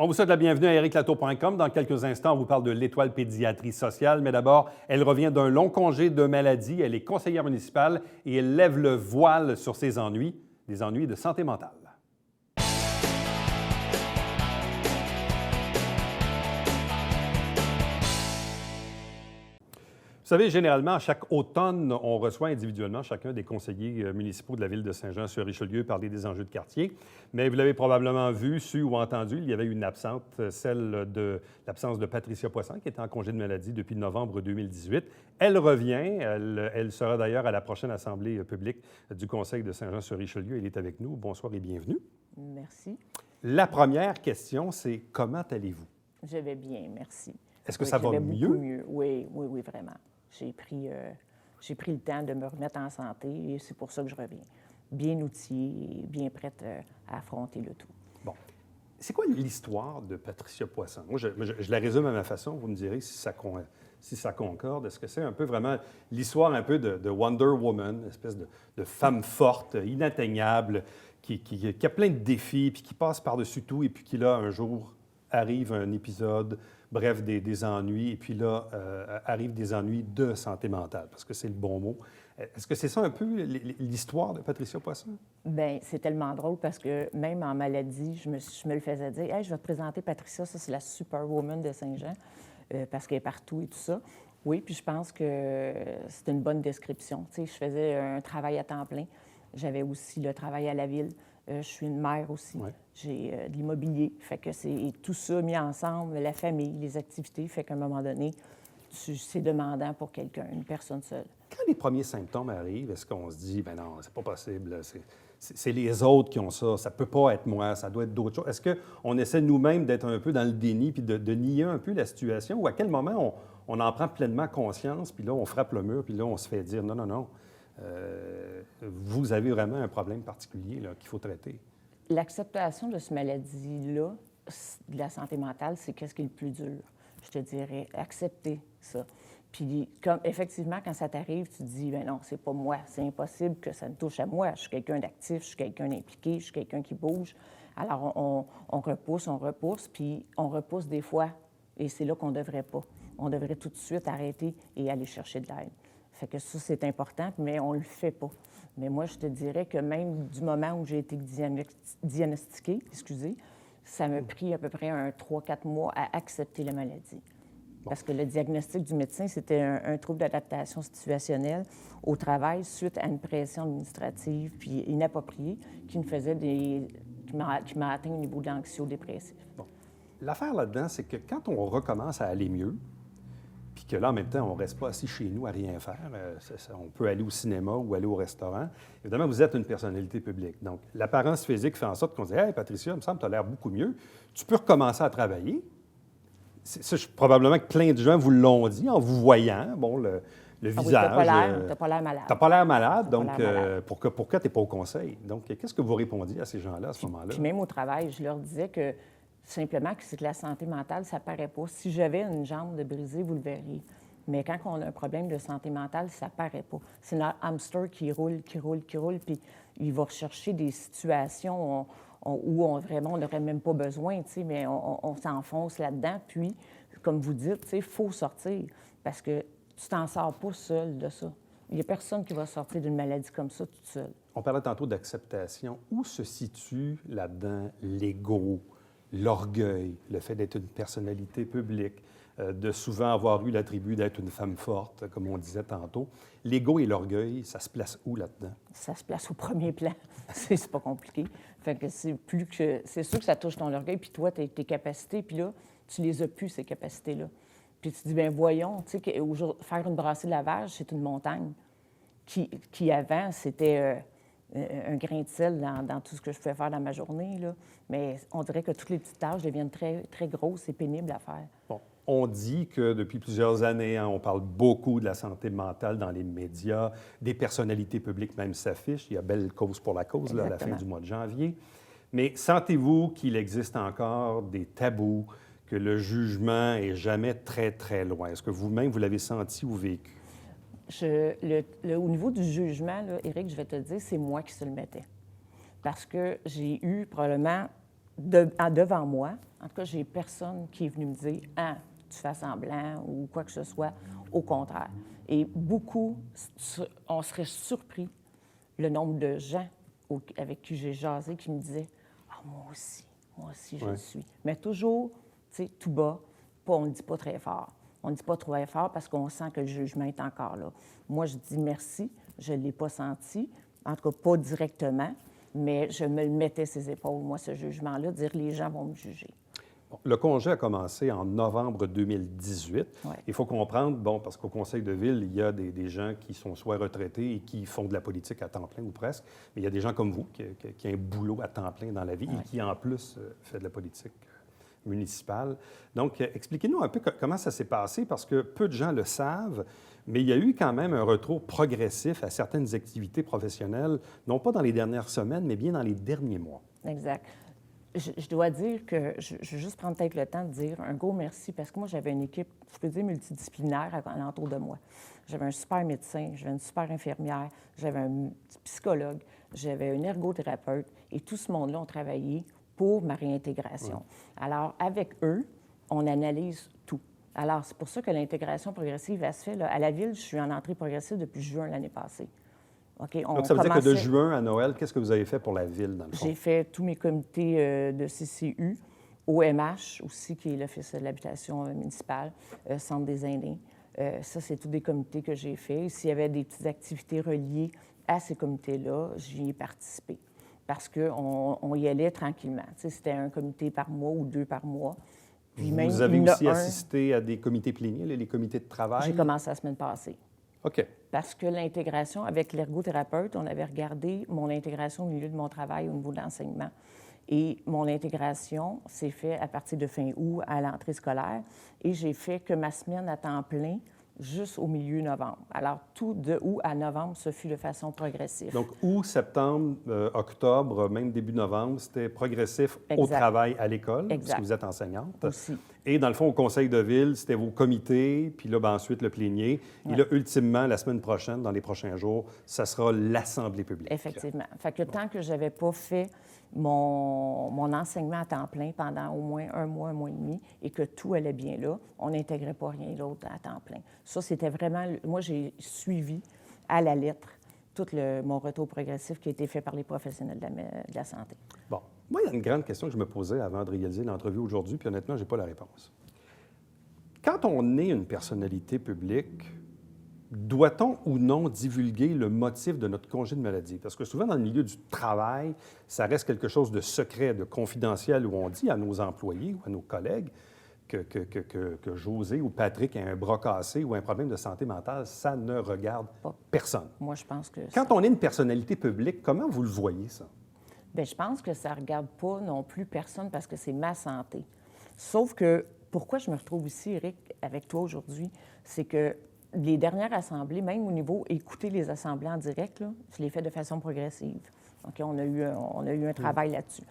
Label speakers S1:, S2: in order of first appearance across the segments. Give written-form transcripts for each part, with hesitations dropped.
S1: On vous souhaite la bienvenue à ericlatour.com. Dans quelques instants, on vous parle de l'Étoile pédiatrie sociale. Mais d'abord, elle revient d'un long congé de maladie. Elle est conseillère municipale et elle lève le voile sur ses ennuis, des ennuis de santé mentale. Vous savez, généralement, à chaque automne, on reçoit individuellement chacun des conseillers municipaux de la ville de Saint-Jean-sur-Richelieu parler des enjeux de quartier. Mais vous l'avez probablement vu, su ou entendu, il y avait une absente, l'absence de Patricia Poisson, qui était en congé de maladie depuis novembre 2018. Elle revient. Elle sera d'ailleurs à la prochaine assemblée publique du Conseil de Saint-Jean-sur-Richelieu. Elle est avec nous. Bonsoir et bienvenue.
S2: Merci.
S1: La première question, c'est comment allez-vous?
S2: Je vais bien, merci.
S1: Est-ce que ça va mieux?
S2: Oui, vraiment. J'ai pris le temps de me remettre en santé et c'est pour ça que je reviens. Bien outillée et bien prête à affronter le tout.
S1: Bon. C'est quoi l'histoire de Patricia Poisson? Moi, je la résume à ma façon. Vous me direz si ça concorde. Est-ce que c'est un peu vraiment l'histoire un peu de Wonder Woman, une espèce de femme forte, inatteignable, qui a plein de défis, puis qui passe par-dessus tout, et puis qui, là, un jour, arrive un épisode, bref, des ennuis, et puis là, arrivent des ennuis de santé mentale, parce que c'est le bon mot. Est-ce que c'est ça un peu l'histoire de Patricia Poisson?
S2: Bien, c'est tellement drôle parce que même en maladie, je me le faisais dire. « Hey, je vais te présenter Patricia, ça, c'est la superwoman de Saint-Jean, parce qu'elle est partout et tout ça. » Oui, puis je pense que c'est une bonne description. Tu sais, je faisais un travail à temps plein. J'avais aussi le travail à la ville. Je suis une mère aussi.
S1: Ouais.
S2: J'ai de l'immobilier. Fait que c'est tout ça mis ensemble, la famille, les activités. Fait qu'à un moment donné, c'est demandant pour quelqu'un, une personne seule.
S1: Quand les premiers symptômes arrivent, est-ce qu'on se dit, ben non, c'est pas possible, c'est les autres qui ont ça, ça peut pas être moi, ça doit être d'autres choses. Est-ce qu'on essaie nous-mêmes d'être un peu dans le déni puis de nier un peu la situation, ou à quel moment on en prend pleinement conscience, puis là, on frappe le mur, puis là, on se fait dire, non, vous avez vraiment un problème particulier là, qu'il faut traiter?
S2: L'acceptation de cette maladie-là, de la santé mentale, c'est qu'est-ce qui est le plus dur? Je te dirais, accepter ça. Puis, effectivement, quand ça t'arrive, tu te dis, bien non, c'est pas moi, c'est impossible que ça me touche à moi. Je suis quelqu'un d'actif, je suis quelqu'un d'impliqué, je suis quelqu'un qui bouge. Alors, on repousse, puis on repousse des fois, et c'est là qu'on ne devrait pas. On devrait tout de suite arrêter et aller chercher de l'aide. Fait que ça, c'est important, mais on ne le fait pas. Mais moi, je te dirais que même du moment où j'ai été diagnostiquée, ça m'a pris à peu près 3-4 mois à accepter la maladie. Bon. Parce que le diagnostic du médecin, c'était un trouble d'adaptation situationnelle au travail suite à une pression administrative puis inappropriée qui m'a atteint au niveau de l'anxio-dépressif.
S1: Bon. L'affaire là-dedans, c'est que quand on recommence à aller mieux, puis que là, en même temps, on ne reste pas assis chez nous à rien faire. On peut aller au cinéma ou aller au restaurant. Évidemment, vous êtes une personnalité publique. Donc, l'apparence physique fait en sorte qu'on se dit « Hey, Patricia, il me semble que tu as l'air beaucoup mieux. Tu peux recommencer à travailler. » Probablement que plein de gens vous l'ont dit en vous voyant, bon, le visage.
S2: Tu n'as pas l'air malade.
S1: Tu n'as pas l'air malade, donc pourquoi tu n'es pas au conseil? Donc, qu'est-ce que vous répondiez à ces gens-là à ce moment-là?
S2: Puis même au travail, je leur disais que simplement que c'est que la santé mentale, ça ne paraît pas. Si j'avais une jambe de brisée, vous le verriez. Mais quand on a un problème de santé mentale, ça ne paraît pas. C'est notre hamster qui roule, puis il va rechercher des situations où vraiment on n'aurait même pas besoin, mais on s'enfonce là-dedans. Puis, comme vous dites, il faut sortir parce que tu t'en sors pas seul de ça. Il n'y a personne qui va sortir d'une maladie comme ça toute seule.
S1: On parlait tantôt d'acceptation. Où se situe là-dedans l'ego? L'orgueil, le fait d'être une personnalité publique, de souvent avoir eu l'attribut d'être une femme forte, comme on disait tantôt. L'ego et l'orgueil, ça se place où là-dedans?
S2: Ça se place au premier plan. C'est pas compliqué. Fait que c'est sûr que ça touche ton orgueil, puis toi, tes capacités, puis là, tu les as plus, ces capacités-là. Puis tu te dis, bien, voyons, tu sais, faire une brassée de lavage, c'est une montagne qui avant, c'était un grain de sel dans tout ce que je pouvais faire dans ma journée, là. Mais on dirait que toutes les petites tâches deviennent très, très grosses et pénibles à faire.
S1: Bon. On dit que depuis plusieurs années, on parle beaucoup de la santé mentale dans les médias, des personnalités publiques même s'affichent. Il y a belle cause pour la cause là, à la fin du mois de janvier. Mais sentez-vous qu'il existe encore des tabous, que le jugement est jamais très, très loin? Est-ce que vous-même, vous l'avez senti ou vécu?
S2: Au niveau du jugement, là, Éric, je vais te dire, c'est moi qui se le mettais. Parce que j'ai eu probablement devant moi, en tout cas, j'ai personne qui est venu me dire « Ah, tu fais semblant » ou quoi que ce soit. Au contraire. Et beaucoup, on serait surpris le nombre de gens avec qui j'ai jasé qui me disaient « Ah, moi aussi, je le suis. » Mais toujours, tu sais, tout bas, on ne le dit pas très fort. On ne dit pas trop fort parce qu'on sent que le jugement est encore là. Moi, je dis merci, je ne l'ai pas senti, en tout cas pas directement, mais je me le mettais ses épaules, moi, ce jugement-là, dire les gens vont me juger.
S1: Le congé a commencé en novembre 2018.
S2: Ouais.
S1: Il faut comprendre, bon, parce qu'au conseil de ville, il y a des gens qui sont soit retraités et qui font de la politique à temps plein ou presque, mais il y a des gens comme vous qui ont un boulot à temps plein dans la vie et qui, en plus, fait de la politique municipale. Donc, expliquez-nous un peu comment ça s'est passé, parce que peu de gens le savent, mais il y a eu quand même un retour progressif à certaines activités professionnelles, non pas dans les dernières semaines, mais bien dans les derniers mois.
S2: Exact. Je dois dire que je vais juste prendre peut-être le temps de dire un gros merci parce que moi, j'avais une équipe, je peux dire, multidisciplinaire alentour de moi. J'avais un super médecin, j'avais une super infirmière, j'avais un psychologue, j'avais un ergothérapeute et tout ce monde-là ont travaillé pour ma réintégration. Ouais. Alors, avec eux, on analyse tout. Alors, c'est pour ça que l'intégration progressive, elle se fait. Là, à la Ville, je suis en entrée progressive depuis juin l'année passée. Okay,
S1: donc, ça veut dire que de juin à Noël, qu'est-ce que vous avez fait pour la Ville, dans le fond?
S2: J'ai fait tous mes comités de CCU, OMH aussi, qui est l'Office de l'habitation municipale, Centre des aînés. Ça, c'est tous des comités que j'ai faits. S'il y avait des petites activités reliées à ces comités-là, j'y ai participé parce qu'on y allait tranquillement. Tu sais, c'était un comité par mois ou 2 par mois.
S1: Puis même, vous avez aussi assisté à des comités pléniers, les comités de travail?
S2: J'ai commencé la semaine passée.
S1: OK.
S2: Parce que l'intégration, avec l'ergothérapeute, on avait regardé mon intégration au milieu de mon travail au niveau de l'enseignement. Et mon intégration s'est faite à partir de fin août à l'entrée scolaire. Et j'ai fait que ma semaine à temps plein juste au milieu novembre. Alors, tout de août à novembre, ce fut de façon progressive.
S1: Donc, août, septembre, octobre, même début novembre, c'était progressif au travail à l'école, parce que vous êtes enseignante.
S2: Aussi.
S1: Et dans le fond, au conseil de ville, c'était vos comités, puis là, ensuite, le plénier. Et là, ultimement, la semaine prochaine, dans les prochains jours, ça sera l'assemblée publique.
S2: Effectivement. Fait que tant que je n'avais pas fait mon enseignement à temps plein pendant au moins un mois et demi, et que tout allait bien là, on n'intégrait pas rien d'autre à temps plein. Ça, c'était vraiment... Moi, j'ai suivi à la lettre tout mon retour progressif qui a été fait par les professionnels de la santé.
S1: Bon. Moi, il y a une grande question que je me posais avant de réaliser l'entrevue aujourd'hui, puis honnêtement, je n'ai pas la réponse. Quand on est une personnalité publique, doit-on ou non divulguer le motif de notre congé de maladie? Parce que souvent, dans le milieu du travail, ça reste quelque chose de secret, de confidentiel, où on dit à nos employés ou à nos collègues que José ou Patrick a un bras cassé ou un problème de santé mentale, ça ne regarde personne.
S2: Moi, je pense que...
S1: Quand on est une personnalité publique, comment vous le voyez, ça?
S2: Bien, je pense que ça ne regarde pas non plus personne parce que c'est ma santé. Sauf que, pourquoi je me retrouve ici, Éric, avec toi aujourd'hui, c'est que les dernières assemblées, même au niveau écouter les assemblées en direct, là, je l'ai fait de façon progressive. OK, on a eu un travail là-dessus.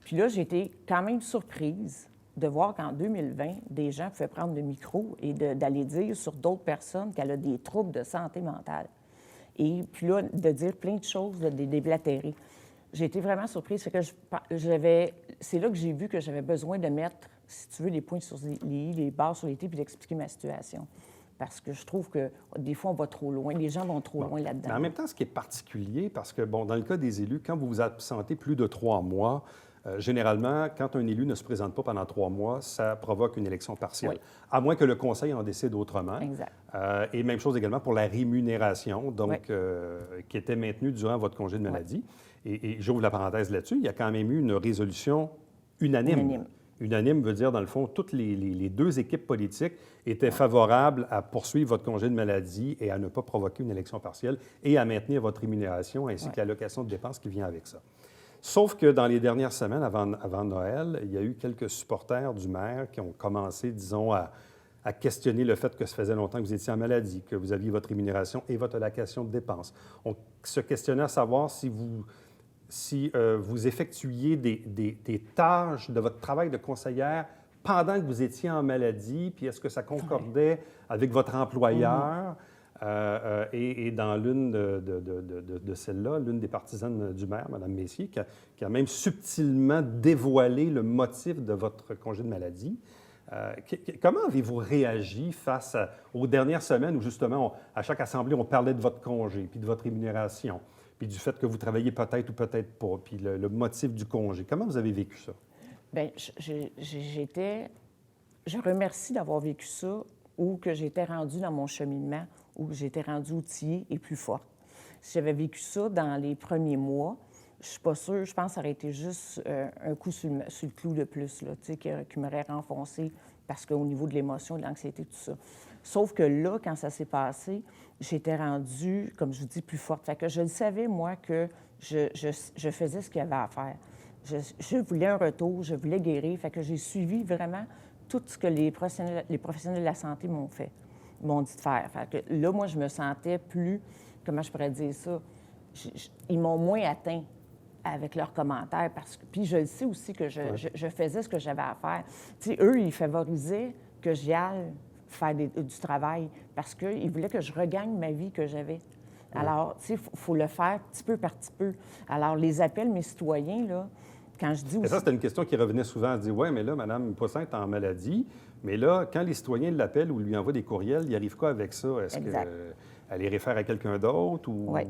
S2: Puis là, j'ai été quand même surprise de voir qu'en 2020, des gens pouvaient prendre le micro et d'aller dire sur d'autres personnes qu'elle a des troubles de santé mentale. Et puis là, de dire plein de choses, de déblatérer. J'ai été vraiment surprise. C'est là que j'ai vu que j'avais besoin de mettre, si tu veux, les points sur les i, les barres sur les t, puis d'expliquer ma situation. Parce que je trouve que des fois, on va trop loin. Les gens vont trop loin là-dedans.
S1: Mais en même temps, ce qui est particulier, parce que, bon, dans le cas des élus, quand vous vous absentez plus de 3 mois, généralement, quand un élu ne se présente pas pendant 3 mois, ça provoque une élection partielle. Oui. À moins que le conseil en décide autrement.
S2: Exact.
S1: Et même chose également pour la rémunération, donc, qui était maintenue durant votre congé de maladie. Oui. Et j'ouvre la parenthèse là-dessus, il y a quand même eu une résolution unanime. Unanime veut dire, dans le fond, toutes les 2 équipes politiques étaient favorables à poursuivre votre congé de maladie et à ne pas provoquer une élection partielle et à maintenir votre rémunération ainsi que l'allocation de dépenses qui vient avec ça. Sauf que dans les dernières semaines, avant Noël, il y a eu quelques supporters du maire qui ont commencé, disons, à questionner le fait que ça faisait longtemps que vous étiez en maladie, que vous aviez votre rémunération et votre allocation de dépenses. On se questionnait à savoir si vous effectuiez des tâches de votre travail de conseillère pendant que vous étiez en maladie, puis est-ce que ça concordait avec votre employeur? Et dans l'une de celles-là, l'une des partisanes du maire, Mme Messier, qui a même subtilement dévoilé le motif de votre congé de maladie. Comment avez-vous réagi face aux dernières semaines où, justement, à chaque assemblée, on parlait de votre congé, puis de votre rémunération, puis du fait que vous travaillez peut-être ou peut-être pas, puis le motif du congé? Comment vous avez vécu ça?
S2: Bien, je remercie d'avoir vécu ça, ou que j'étais rendue dans mon cheminement, ou que j'étais rendue outillée et plus forte. Si j'avais vécu ça dans les premiers mois, je suis pas sûre, je pense que ça aurait été juste un coup sur le clou de plus, là, tu sais, qui m'aurait renfoncé parce qu'au niveau de l'émotion, de l'anxiété, tout ça. Sauf que là, quand ça s'est passé, j'étais rendue, comme je vous dis, plus forte. Fait que je le savais, moi, que je faisais ce qu'il y avait à faire. Je voulais un retour, je voulais guérir. Fait que j'ai suivi vraiment tout ce que les professionnels de la santé m'ont dit de faire. Fait que là, moi, je me sentais plus, comment je pourrais dire ça, ils m'ont moins atteint avec leurs commentaires. Puis je le sais aussi que je faisais ce que j'avais à faire. Tu sais, eux, ils favorisaient que j'y aille faire du travail parce qu'ils voulaient que je regagne ma vie que j'avais. Alors, tu sais, il faut le faire petit peu par petit peu. Alors, les appels, mes citoyens, là, quand je dis aussi...
S1: Et ça, c'était une question qui revenait souvent. Elle dit, oui, mais là, Mme Poisson est en maladie, mais là, quand les citoyens l'appellent ou lui envoient des courriels, il arrive quoi avec ça? Est-ce qu'elle les réfère à quelqu'un d'autre?
S2: Oui.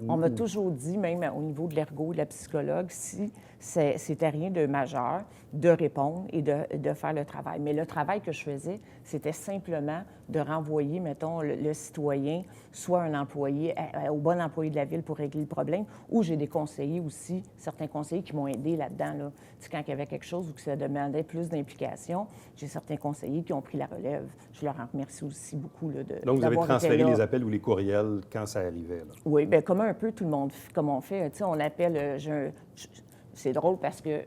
S2: On m'a toujours dit, même au niveau de l'ergo, de la psychologue, si c'était rien de majeur, de répondre et de faire le travail. Mais le travail que je faisais, c'était simplement de renvoyer, mettons, le citoyen, soit un employé, au bon employé de la ville pour régler le problème, ou j'ai des conseillers aussi, certains conseillers qui m'ont aidé là-dedans. Là. Tu sais, quand il y avait quelque chose ou que ça demandait plus d'implication, j'ai certains conseillers qui ont pris la relève. Je leur en remercie aussi beaucoup. Là,
S1: donc, vous avez transféré les appels ou les courriels quand ça arrivait? Là.
S2: Oui, bien, comme un peu tout le monde, comme on fait. Tu sais, on appelle... c'est drôle parce que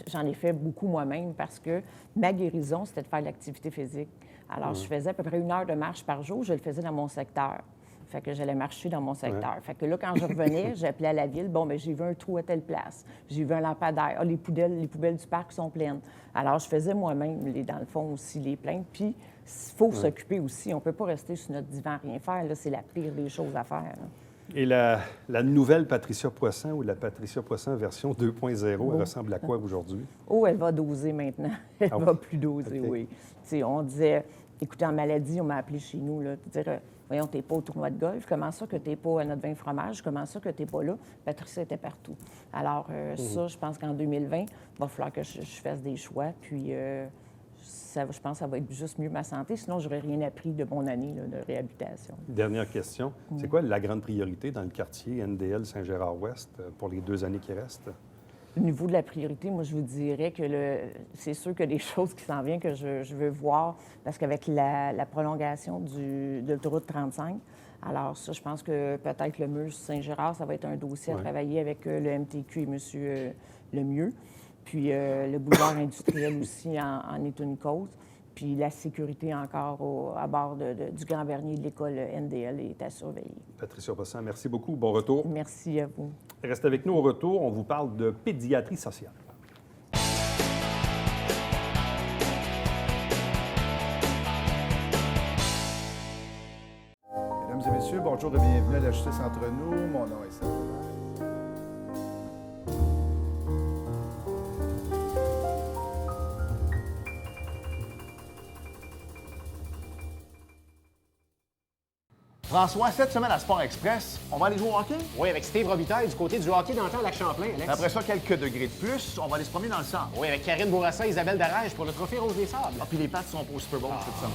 S2: j'en ai fait beaucoup moi-même parce que ma guérison, c'était de faire de l'activité physique. Alors, je faisais à peu près 1 heure de marche par jour. Je le faisais dans mon secteur. Fait que j'allais marcher dans mon secteur. Fait que là, quand je revenais, j'appelais à la ville. Bon, bien, j'ai vu un trou à telle place. J'ai vu un lampadaire. Ah, les poubelles du parc sont pleines. Alors, je faisais moi-même, dans le fond, aussi, les plaintes. Puis, il faut s'occuper aussi. On ne peut pas rester sur notre divan à rien faire. Là, c'est la pire des choses à faire. Là.
S1: Et la nouvelle Patricia Poisson ou la Patricia Poisson version 2.0, elle ressemble à quoi aujourd'hui?
S2: Oh, elle va doser maintenant. Elle va plus doser, oui. Tu sais, on disait, écoutez, en maladie, on m'a appelé chez nous, là, dire, voyons, t'es pas au tournoi de golf, comment ça que t'es pas à notre vin fromage, comment ça que t'es pas là? Patricia était partout. Alors, ça, je pense qu'en 2020, il va falloir que je fasse des choix, puis je pense que ça va être juste mieux ma santé, sinon j'aurais rien appris de mon année là, de réhabilitation.
S1: Dernière question. C'est quoi la grande priorité dans le quartier NDL Saint-Gérard-Ouest pour les 2 années qui restent?
S2: Au niveau de la priorité, moi, je vous dirais que c'est sûr que des choses qui s'en viennent que je veux voir, parce qu'avec la prolongation de l'autoroute 35, alors ça, je pense que peut-être le mur Saint-Gérard, ça va être un dossier à travailler avec le MTQ et M. Lemieux. Puis le boulevard industriel aussi en est une cause. Puis la sécurité encore à bord du Grand Bernier de l'école NDL est à surveiller.
S1: Patricia Poisson, merci beaucoup. Bon retour.
S2: Merci à vous.
S1: Restez avec nous au retour. On vous parle de pédiatrie sociale.
S3: Mesdames et messieurs, bonjour et bienvenue à la Justice entre nous. Mon nom est Serge.
S4: François, cette semaine à Sport Express, on va aller jouer au hockey?
S5: Oui, avec Steve Robitaille du côté du hockey d'antan à Lac-Champlain, Alex.
S4: Après ça, quelques degrés de plus, on va aller se promener dans le centre.
S5: Oui, avec Karine Bourassa et Isabelle Darège pour le Trophée Rose des Sables.
S4: Ah, puis les pattes sont pas au Super Bowl cette semaine.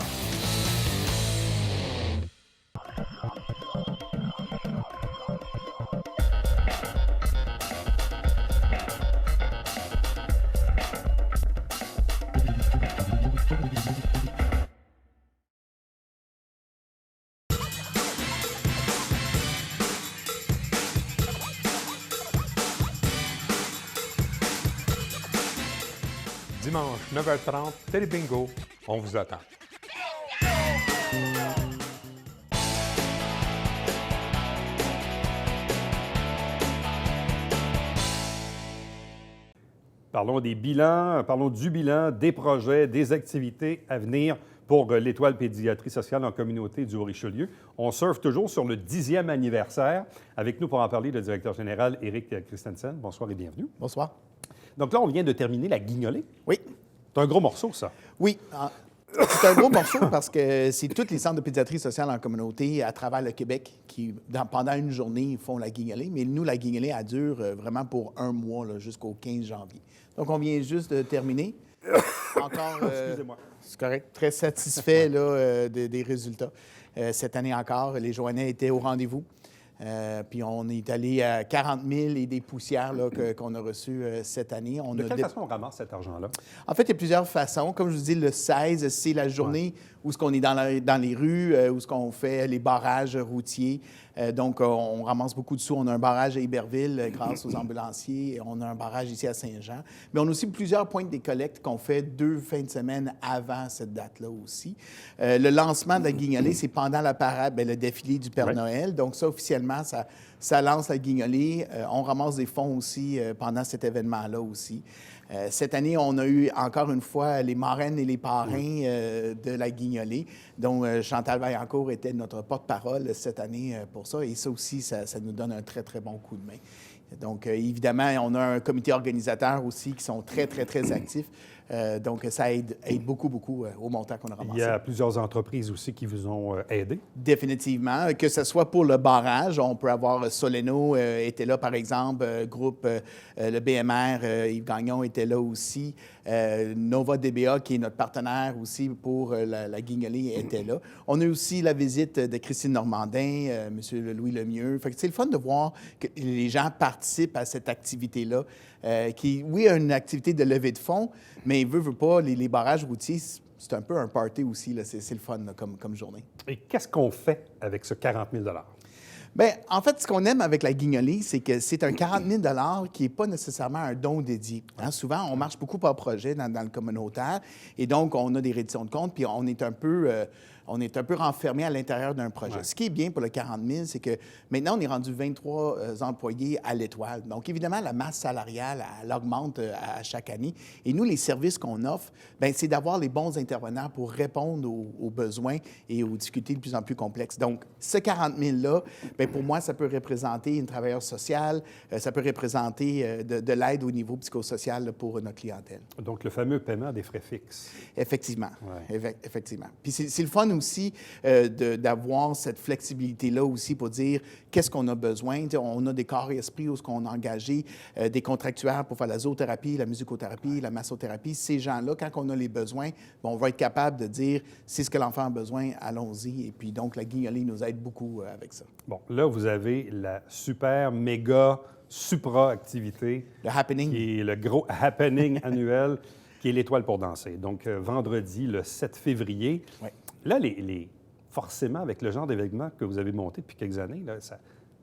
S6: Dimanche, 9h30, Télé Bingo, on vous attend.
S1: Parlons des bilans, parlons du bilan, des projets, des activités à venir pour l'Étoile pédiatrie sociale en communauté du Haut-Richelieu. On surfe toujours sur le 10e anniversaire. Avec nous pour en parler, le directeur général Éric Christensen. Bonsoir et bienvenue.
S3: Bonsoir.
S1: Donc là, on vient de terminer la guignolée.
S3: Oui.
S1: C'est un gros morceau, ça.
S3: Oui. C'est un gros morceau parce que c'est tous les centres de pédiatrie sociale en communauté à travers le Québec qui, pendant une journée, font la guignolée. Mais nous, la guignolée, elle dure vraiment pour un mois, là, jusqu'au 15 janvier. Donc, on vient juste de terminer. Encore,
S1: Excusez-moi.
S3: c'est correct. Très satisfait là, des résultats. Cette année encore, les Joannais étaient au rendez-vous. Puis on est allé à 40 000 et des poussières là, qu'on a reçues cette année.
S1: De quelle façon on ramasse cet argent-là?
S3: En fait, il y a plusieurs façons. Comme je vous dis, le 16, c'est la journée où ce qu'on est dans les rues, où ce qu'on fait les barrages routiers. Donc, on ramasse beaucoup de sous. On a un barrage à Iberville grâce aux ambulanciers. On a un barrage ici à Saint-Jean. Mais on a aussi plusieurs points de décollecte qu'on fait 2 fins de semaine avant cette date-là aussi. Le lancement de la guignolée, c'est pendant la parade, le défilé du Père Noël. Donc, ça, officiellement, ça lance la guignolée. On ramasse des fonds aussi pendant cet événement-là aussi. Cette année, on a eu encore une fois les marraines et les parrains de la guignolée, dont Chantal Vaillancourt était notre porte-parole cette année pour ça. Et ça aussi, ça nous donne un très, très bon coup de main. Donc, évidemment, on a un comité organisateur aussi qui sont très, très, très actifs. Donc, ça aide beaucoup, beaucoup au montant qu'on a ramassé.
S1: Il y a plusieurs entreprises aussi qui vous ont aidé.
S3: Définitivement. Que ce soit pour le barrage, on peut avoir Soleno était là, par exemple, groupe, le BMR, Yves Gagnon était là aussi. Nova DBA, qui est notre partenaire aussi pour la guignolée, était là. On a aussi la visite de Christine Normandin, M. Louis Lemieux. Fait que c'est le fun de voir que les gens participent à cette activité-là, qui, oui, a une activité de levée de fonds, mais veut pas, les barrages routiers, c'est un peu un party aussi. Là. C'est le fun là, comme journée.
S1: Et qu'est-ce qu'on fait avec ce 40 000
S3: Bien, en fait, ce qu'on aime avec la guignolée, c'est que c'est un 40 000 qui n'est pas nécessairement un don dédié. Hein? Souvent, on marche beaucoup par projet dans le communautaire et donc, on a des redditions de comptes puis on est un peu renfermé à l'intérieur d'un projet.
S1: Ouais.
S3: Ce qui est bien pour le 40 000, c'est que maintenant, on est rendu 23 employés à l'Étoile. Donc, évidemment, la masse salariale, elle augmente à chaque année. Et nous, les services qu'on offre, bien, c'est d'avoir les bons intervenants pour répondre aux besoins et aux difficultés de plus en plus complexes. Donc, ce 40 000-là, bien, pour moi, ça peut représenter une travailleuse sociale, ça peut représenter de l'aide au niveau psychosocial là, pour notre clientèle.
S1: Donc, le fameux paiement des frais fixes.
S3: Effectivement.
S1: Ouais.
S3: Effectivement. Puis c'est le fun aussi d'avoir cette flexibilité-là aussi pour dire qu'est-ce qu'on a besoin. T'sais, on a des corps et esprits où on a engagé des contractuaires pour faire la zoothérapie, la musicothérapie, la massothérapie. Ces gens-là, quand on a les besoins, on va être capable de dire c'est ce que l'enfant a besoin, allons-y. Et puis donc, la guignolée nous aide beaucoup avec ça.
S1: Bon, là, vous avez la super, méga, supra-activité.
S3: Le happening.
S1: Qui est le gros happening annuel, qui est l'Étoile pour danser. Donc, vendredi, le 7 février.
S3: Oui.
S1: Là, forcément, avec le genre d'événement que vous avez monté depuis quelques années, là,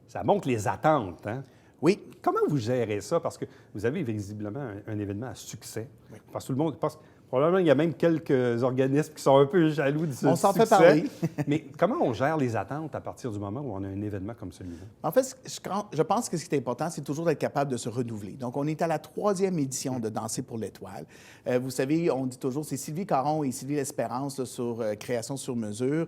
S1: ça monte les attentes. Hein?
S3: Oui.
S1: Comment vous gérez ça? Parce que vous avez visiblement un événement à succès. Oui. Parce que tout le monde pense... Probablement, il y a même quelques organismes qui sont un peu jaloux de ce succès.
S3: On s'en fait parler.
S1: Mais comment on gère les attentes à partir du moment où on a un événement comme celui-là?
S3: En fait, je pense que ce qui est important, c'est toujours d'être capable de se renouveler. Donc, on est à la 3e édition de Danser pour l'Étoile. Vous savez, on dit toujours, c'est Sylvie Caron et Sylvie L'Espérance là, sur Création sur mesure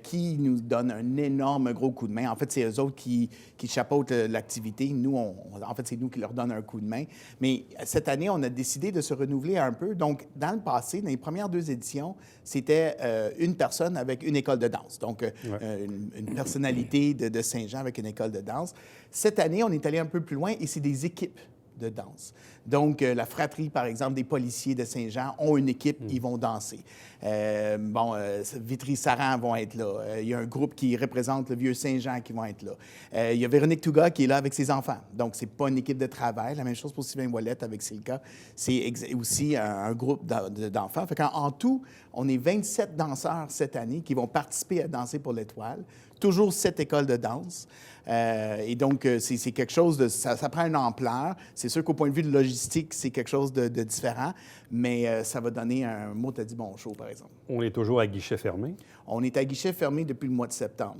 S3: qui nous donnent un énorme gros coup de main. En fait, c'est eux autres qui chapeautent l'activité. Nous, en fait, c'est nous qui leur donnons un coup de main. Mais cette année, on a décidé de se renouveler un peu. Donc, dans le passé, dans les premières 2 éditions, c'était une personne avec une école de danse. Donc, une personnalité de Saint-Jean avec une école de danse. Cette année, on est allé un peu plus loin et c'est des équipes de danse. Donc, la fratrie, par exemple, des policiers de Saint-Jean ont une équipe, ils vont danser. Vitry-Saran vont être là. Il y a un groupe qui représente le vieux Saint-Jean qui vont être là. Il y a Véronique Touga qui est là avec ses enfants. Donc, c'est pas une équipe de travail. La même chose pour Sylvain Ouellette avec Silka. C'est aussi un groupe d'enfants. Fait qu'en tout, on est 27 danseurs cette année qui vont participer à Danser pour l'Étoile. Toujours 7 écoles de danse. Et donc, c'est quelque chose de... Ça prend une ampleur. C'est sûr qu'au point de vue de logistique, c'est quelque chose de différent, mais ça va donner un mot à dit bon show, par exemple.
S1: On est toujours à guichet fermé.
S3: On est à guichet fermé depuis le mois de septembre.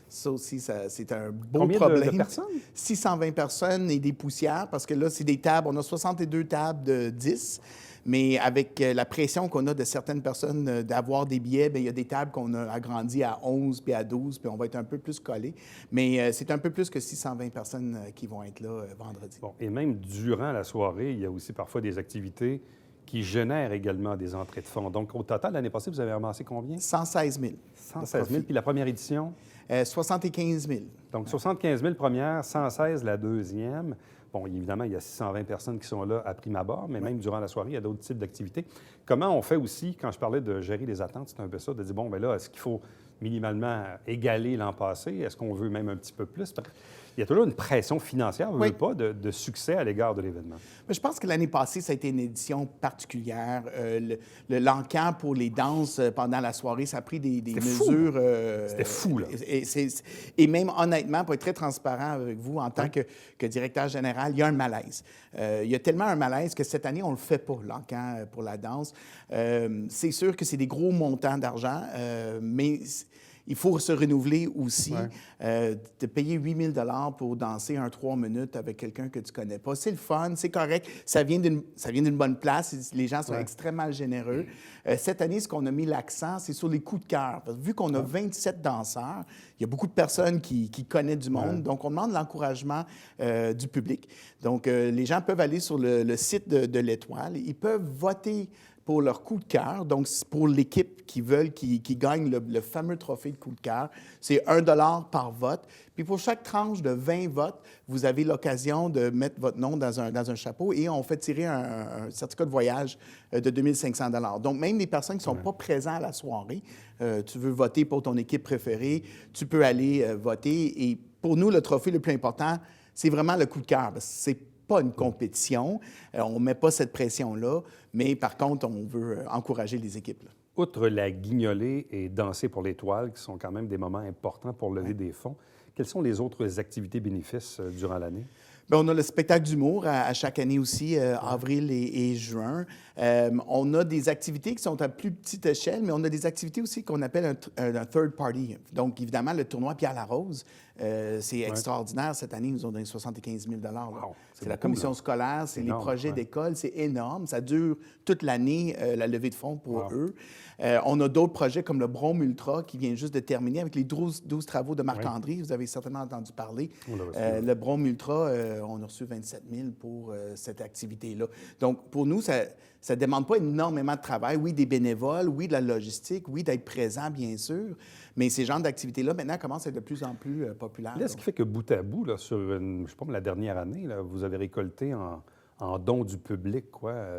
S3: Ça aussi, c'est un beau
S1: Combien
S3: problème.
S1: de personnes?
S3: 620 personnes et des poussières, parce que là, c'est des tables. On a 62 tables de 10. Mais avec la pression qu'on a de certaines personnes d'avoir des billets, bien, il y a des tables qu'on a agrandies à 11 puis à 12, puis on va être un peu plus collés. Mais c'est un peu plus que 620 personnes qui vont être là vendredi.
S1: Bon, et même durant la soirée, il y a aussi parfois des activités qui génèrent également des entrées de fonds. Donc, au total, l'année passée, vous avez ramassé combien?
S3: 116 000.
S1: 116 000. Puis la première édition?
S3: 75 000.
S1: Donc, 75 000 première, 116 la deuxième. Bon, évidemment, il y a 620 personnes qui sont là à prime abord, mais même durant la soirée, il y a d'autres types d'activités. Comment on fait aussi, quand je parlais de gérer les attentes, c'est un peu ça, de dire, bon, bien là, est-ce qu'il faut minimalement égaler l'an passé? Est-ce qu'on veut même un petit peu plus? Il y a toujours une pression financière, on ne veut pas, de succès à l'égard de l'événement.
S3: Mais je pense que l'année passée, ça a été une édition particulière. L'encamp pour les danses pendant la soirée, ça a pris des mesures...
S1: C'était fou, là.
S3: Et même, honnêtement, pour être très transparent avec vous, en tant que directeur général, il y a un malaise. Il y a tellement un malaise que cette année, on ne le fait pas, l'encamp pour la danse. C'est sûr que c'est des gros montants d'argent, mais... Il faut se renouveler aussi. De payer 8 000 pour danser 3 minutes avec quelqu'un que tu ne connais pas, c'est le fun, c'est correct. Ça vient d'une bonne place. Les gens sont extrêmement généreux. Cette année, ce qu'on a mis l'accent, c'est sur les coups de cœur. Parce que vu qu'on a 27 danseurs, il y a beaucoup de personnes qui connaissent du monde. Donc, on demande l'encouragement du public. Donc, les gens peuvent aller sur le site de l'Étoile. Ils peuvent voter pour leur coup de cœur, donc pour l'équipe qui gagne le fameux trophée de coup de cœur. C'est 1 $ par vote. Puis pour chaque tranche de 20 votes, vous avez l'occasion de mettre votre nom dans un chapeau et on fait tirer un certificat de voyage de 2 500 $. Donc, même les personnes qui ne sont pas présentes à la soirée, tu veux voter pour ton équipe préférée, tu peux aller voter. Et pour nous, le trophée le plus important, c'est vraiment le coup de cœur. C'est pas une compétition, on ne met pas cette pression-là, mais par contre, on veut encourager les équipes. Là.
S1: Outre la guignolée et danser pour l'étoile, qui sont quand même des moments importants pour lever des fonds, quelles sont les autres activités bénéfices durant l'année?
S3: Bien, on a le spectacle d'humour à chaque année aussi, avril et juin. On a des activités qui sont à plus petite échelle, mais on a des activités aussi qu'on appelle un third party. Donc, évidemment, le tournoi Pierre Larose, c'est extraordinaire. Cette année, ils nous ont donné 75 000 $.
S1: Wow,
S3: c'est la commission scolaire, c'est les projets d'école, c'est énorme. Ça dure toute l'année, la levée de fonds pour eux. On a d'autres projets comme le Brome Ultra qui vient juste de terminer avec les 12 travaux de Marc-André. Vous avez certainement entendu parler. Le Brome Ultra, on a reçu 27 000 pour cette activité-là. Donc, pour nous, ça ne demande pas énormément de travail. Oui, des bénévoles, oui, de la logistique, oui, d'être présent, bien sûr. Mais ces genres d'activités-là, maintenant, commencent à être de plus en plus populaires.
S1: Là, ce qui fait que bout à bout, là, sur la dernière année, là, vous avez récolté en dons du public,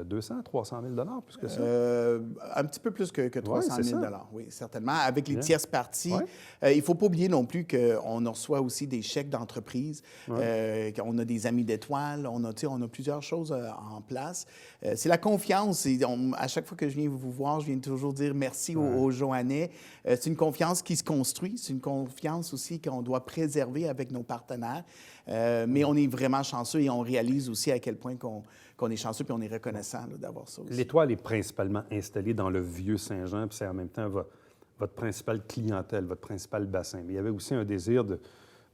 S1: 200 300 000 $, plus que ça?
S3: Un petit peu plus que 300 000 $, oui, certainement. Avec les tierces parties, il ne faut pas oublier non plus qu'on reçoit aussi des chèques d'entreprise, qu'on a des amis d'étoiles, on a plusieurs choses en place. C'est la confiance. À chaque fois que je viens vous voir, je viens toujours dire merci aux Joannais. C'est une confiance qui se construit. C'est une confiance aussi qu'on doit préserver avec nos partenaires. Mais on est vraiment chanceux et on réalise aussi à quel point qu'on est chanceux puis on est reconnaissant d'avoir ça aussi.
S1: L'Étoile est principalement installée dans le Vieux-Saint-Jean, puis c'est en même temps votre principale clientèle, votre principal bassin. Mais il y avait aussi un désir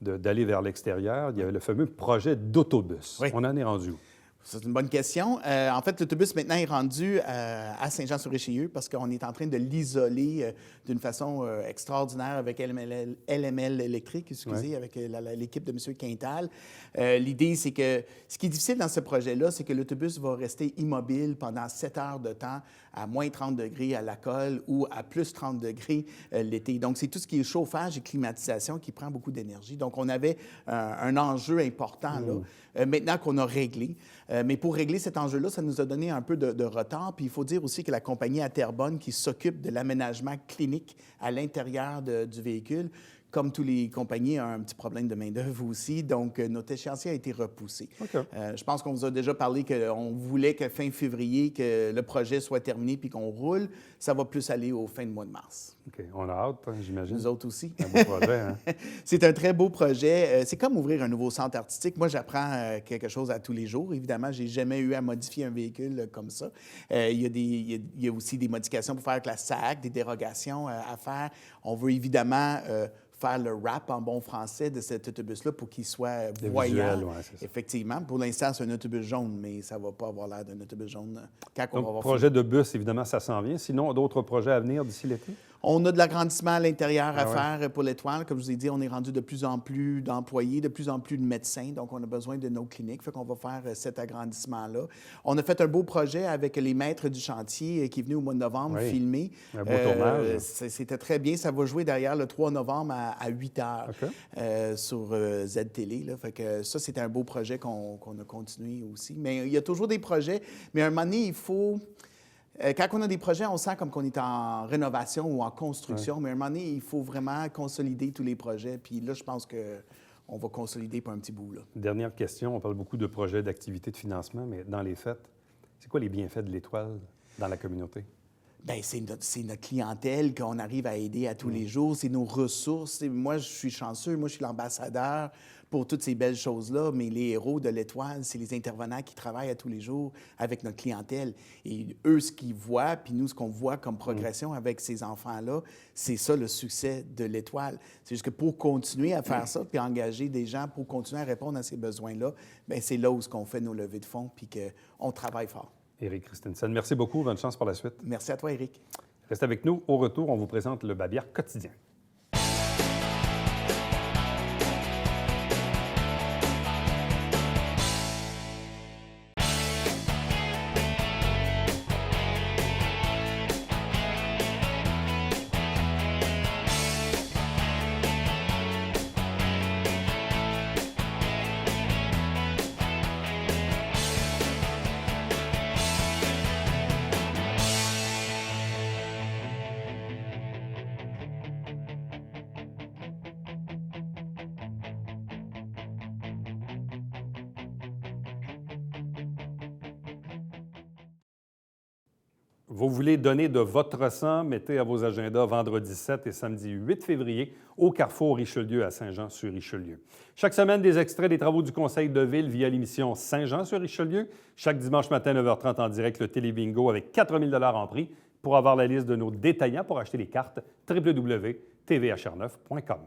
S1: d'aller vers l'extérieur. Il y avait le fameux projet d'autobus.
S3: Oui.
S1: On en est rendu où?
S3: C'est une bonne question. En fait, l'autobus maintenant est rendu à Saint-Jean-sur-Richelieu parce qu'on est en train de l'isoler d'une façon extraordinaire avec LML électrique, avec l'équipe de M. Quintal. L'idée, c'est que ce qui est difficile dans ce projet-là, c'est que l'autobus va rester immobile pendant 7 heures de temps à moins 30 degrés à la colle ou à plus 30 degrés l'été. Donc, c'est tout ce qui est chauffage et climatisation qui prend beaucoup d'énergie. Donc, on avait un enjeu important là, maintenant qu'on a réglé. Mais pour régler cet enjeu-là, ça nous a donné un peu de retard. Puis il faut dire aussi que la compagnie Aterbonne, qui s'occupe de l'aménagement clinique à l'intérieur du véhicule, comme toutes les compagnies, a un petit problème de main-d'œuvre aussi. Donc, notre échéancier a été repoussé. Je pense qu'on vous a déjà parlé qu'on voulait que fin février, que le projet soit terminé puis qu'on roule. Ça va plus aller au fin de mois de mars.
S1: OK. On a hâte, j'imagine.
S3: Nous autres aussi.
S1: C'est un beau projet, hein?
S3: C'est un très beau projet. C'est comme ouvrir un nouveau centre artistique. Moi, j'apprends quelque chose à tous les jours. Évidemment, je n'ai jamais eu à modifier un véhicule comme ça. Il y a aussi des modifications pour faire avec la SAC, des dérogations à faire. On veut évidemment faire le wrap en bon français de cet autobus-là pour qu'il soit
S1: Le
S3: voyant.
S1: visuel, ouais, c'est ça.
S3: Effectivement. Pour l'instant, c'est un autobus jaune, mais ça ne va pas avoir l'air d'un autobus jaune quand on va
S1: Donc,
S3: avoir
S1: projet de bus, évidemment, ça s'en vient. Sinon, d'autres projets à venir d'ici l'été?
S3: On a de l'agrandissement à l'intérieur à
S1: Ah ouais.
S3: faire pour l'Étoile. Comme je vous ai dit, on est rendu de plus en plus d'employés, de plus en plus de médecins. Donc, on a besoin de nos cliniques. Fait qu'on va faire cet agrandissement-là. On a fait un beau projet avec les maîtres du chantier qui est venu au mois de novembre
S1: Oui.
S3: filmer.
S1: Un beau tournage.
S3: C'était très bien. Ça va jouer derrière le 3 novembre à 8 heures
S1: OK.
S3: sur Z-Télé. Là. Fait que ça, c'était un beau projet qu'on a continué aussi. Mais il y a toujours des projets. Mais à un moment donné, il faut... Quand on a des projets, on sent comme qu'on est en rénovation ou en construction, mais à un moment donné, il faut vraiment consolider tous les projets. Puis là, je pense qu'on va consolider pour un petit bout. Là.
S1: Dernière question. On parle beaucoup de projets, d'activités, de financement, mais dans les faits, c'est quoi les bienfaits de l'Étoile dans la communauté?
S3: Bien, c'est notre clientèle qu'on arrive à aider à tous les jours. C'est nos ressources. Moi, je suis chanceux. Moi, je suis l'ambassadeur pour toutes ces belles choses-là. Mais les héros de l'Étoile, c'est les intervenants qui travaillent à tous les jours avec notre clientèle. Et eux, ce qu'ils voient, puis nous, ce qu'on voit comme progression avec ces enfants-là, c'est ça le succès de l'Étoile. C'est juste que pour continuer à faire ça, puis engager des gens pour continuer à répondre à ces besoins-là, bien, c'est là où on fait nos levées de fonds, puis qu'on travaille fort.
S1: Éric Christensen, merci beaucoup. Bonne chance pour la suite.
S3: Merci à toi, Éric.
S1: Restez avec nous. Au retour, on vous présente le Babière quotidien. Vous voulez donner de votre sang, mettez à vos agendas vendredi 7 et samedi 8 février au Carrefour Richelieu à Saint-Jean-sur-Richelieu. Chaque semaine, des extraits des travaux du Conseil de ville via l'émission Saint-Jean-sur-Richelieu. Chaque dimanche matin, 9h30 en direct, le Télébingo avec 4 000 $ en prix. Pour avoir la liste de nos détaillants pour acheter les cartes, www.tvhr9.com.